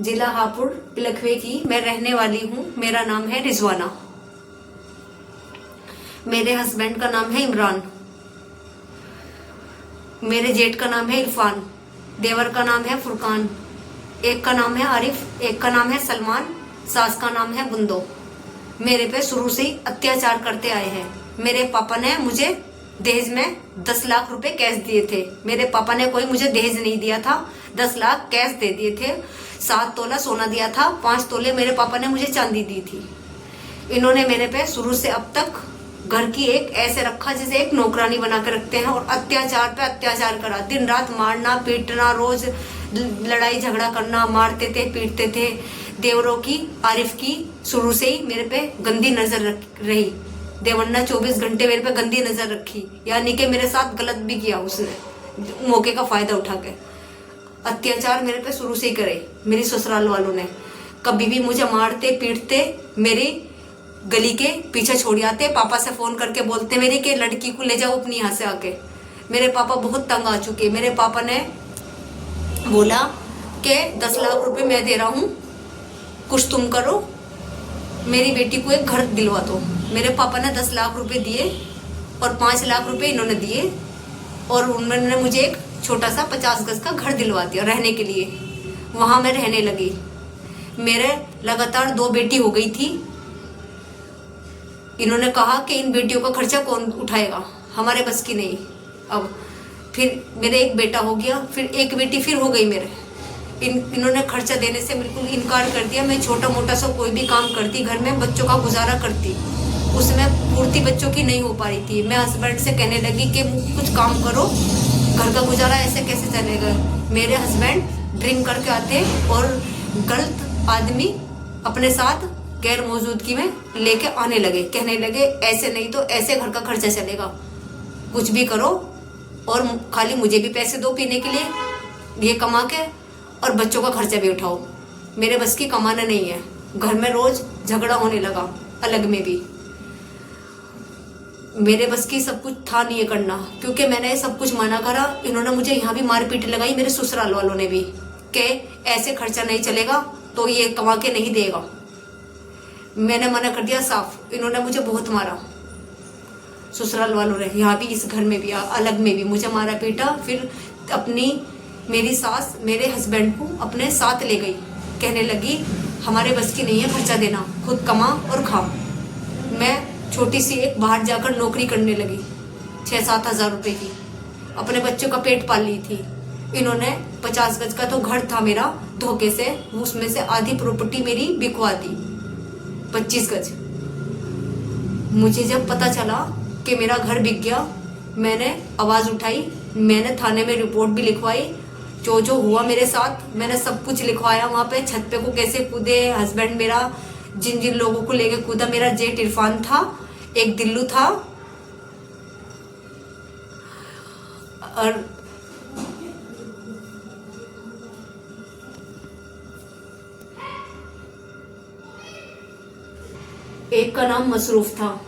जिला हापुड़ पिलखवे की मैं रहने वाली हूँ। मेरा नाम है रिजवाना। मेरे हस्बैंड का नाम है इमरान। मेरे जेठ का नाम है इरफान। देवर का नाम है फुरकान। एक का नाम है आरिफ, एक का नाम है सलमान। सास का नाम है बुंदो। मेरे पे शुरू से ही अत्याचार करते आए हैं। मेरे पापा ने मुझे दहेज में 10 लाख रुपए कैश दिए थे। मेरे पापा ने कोई मुझे दहेज नहीं दिया था, 10 लाख कैश दे दिए थे। 7 तोला सोना दिया था, 5 तोले मेरे पापा ने मुझे चांदी दी थी। इन्होंने मेरे पे शुरू से अब तक घर की एक ऐसे रखा जैसे एक नौकरानी बना के रखते हैं और अत्याचार पे अत्याचार करा। दिन रात मारना पीटना, रोज लड़ाई झगड़ा करना, मारते थे पीटते थे। देवरों की, आरिफ की शुरू से ही मेरे पे गंदी नजर रही। देवर ने 24 घंटे मेरे पे गंदी नजर रखी, यानी कि मेरे साथ गलत भी किया उसने, मौके का फायदा उठा के। अत्याचार मेरे पे शुरू से ही करे मेरी ससुराल वालों ने। कभी भी मुझे मारते पीटते, मेरी गली के पीछे छोड़ आते। पापा से फोन करके बोलते मेरी कि लड़की को ले जाओ अपनी यहाँ से आके। मेरे पापा बहुत तंग आ चुके। मेरे पापा ने बोला कि 10 लाख रुपए मैं दे रहा हूँ, कुछ तुम करो, मेरी बेटी को एक घर दिलवा दो। मेरे पापा ने 10 लाख रुपए दिए और 5 लाख रुपए इन्होंने दिए और उन्होंने मुझे एक छोटा सा 50 गज का घर दिलवा दिया रहने के लिए। वहां मैं रहने लगी। मेरे लगातार 2 बेटी हो गई थी। इन्होंने कहा कि इन बेटियों का खर्चा कौन उठाएगा, हमारे बस की नहीं। अब फिर मेरे एक बेटा हो गया, फिर एक बेटी फिर हो गई मेरे। इन्होंने खर्चा देने से बिल्कुल इनकार कर दिया। मैं छोटा मोटा सा कोई भी काम करती, घर में बच्चों का गुजारा करती, उसमें पूर्ति बच्चों की नहीं हो पा रही थी। मैं हस्बैंड से कहने लगी कि कुछ काम करो, घर का गुजारा ऐसे कैसे चलेगा। मेरे हस्बैंड ड्रिंक करके आते और गलत आदमी अपने साथ गैर मौजूदगी में लेके आने लगे। कहने लगे ऐसे नहीं तो ऐसे घर का खर्चा चलेगा, कुछ भी करो और खाली मुझे भी पैसे दो पीने के लिए, ये कमा के, और बच्चों का खर्चा भी उठाओ। मेरे बस की कमाना नहीं है। घर में रोज झगड़ा होने लगा, अलग में भी। मेरे बस की सब कुछ था नहीं ये करना, क्योंकि मैंने सब कुछ मना करा। इन्होंने मुझे यहाँ भी मारपीट लगाई, मेरे ससुराल वालों ने भी, कि ऐसे खर्चा नहीं चलेगा तो ये कमा के नहीं देगा। मैंने मना कर दिया साफ। इन्होंने मुझे बहुत मारा, ससुराल वालों ने, यहाँ भी इस घर में भी अलग में भी मुझे मारा पीटा। फिर मेरी सास मेरे हस्बैंड को अपने साथ ले गई। कहने लगी हमारे बस की नहीं है खर्चा देना, खुद कमा और खा। मैं छोटी सी एक बाहर जाकर नौकरी करने लगी, 6-7 हज़ार रुपए की, अपने बच्चों का पेट पाल ली थी। इन्होंने 50 गज का तो घर था मेरा, धोखे से उसमें से आधी प्रॉपर्टी मेरी बिकवा दी, 25 गज। मुझे जब पता चला कि मेरा घर बिक गया, मैंने आवाज उठाई, मैंने थाने में रिपोर्ट भी लिखवाई। जो हुआ मेरे साथ मैंने सब कुछ लिखवाया। वहां पे छत पे को कैसे कूदे हस्बैंड मेरा, जिन जिन लोगों को लेके कूदा। मेरा जेठ इरफान था, एक दिल्लू था और एक का नाम मसरूफ था।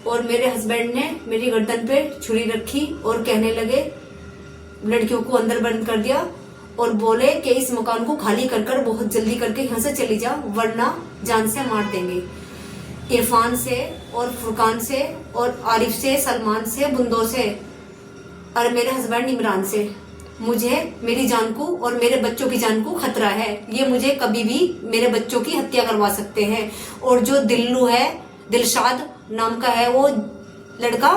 और मेरे हस्बैंड ने मेरी गर्दन पे छुरी रखी और कहने लगे, लड़कियों को अंदर बंद कर दिया और बोले कि इस मकान को खाली कर कर बहुत जल्दी करके यहाँ से चली जा, वरना जान से मार देंगे। इरफान से और फुरकान से और आरिफ से, सलमान से, बुंदो से और मेरे हस्बैंड इमरान से मुझे मेरी जान को और मेरे बच्चों की जान को खतरा है। ये मुझे कभी भी मेरे बच्चों की हत्या करवा सकते हैं। और जो दिल्लू है, दिलशाद नाम का है वो लड़का,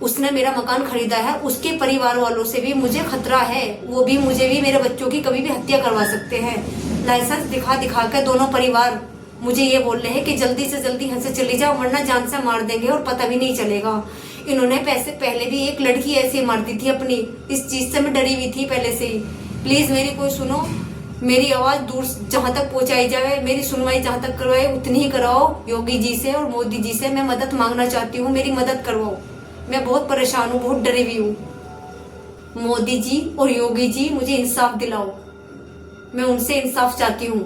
उसने मेरा मकान खरीदा है, उसके परिवार वालों से भी मुझे खतरा है। वो भी मुझे भी मेरे बच्चों की कभी भी हत्या करवा सकते हैं। लाइसेंस दिखा दिखा के दोनों परिवार मुझे ये बोल रहे हैं कि जल्दी से जल्दी यहाँ से चली जाओ, वरना जान से मार देंगे और पता भी नहीं चलेगा। इन्होंने पैसे पहले भी एक लड़की ऐसे ही मारती थी अपनी, इस चीज से मैं डरी हुई थी पहले से ही। प्लीज मेरी कोई सुनो, मेरी आवाज दूर जहां तक पहुंचाई जाए, मेरी सुनवाई जहां तक करवाए उतनी ही कराओ। योगी जी से और मोदी जी से मैं मदद मांगना चाहती हूँ, मेरी मदद करवाओ। मैं बहुत परेशान हूँ, बहुत डरी हुई हूँ। मोदी जी और योगी जी मुझे इंसाफ दिलाओ, मैं उनसे इंसाफ चाहती हूँ।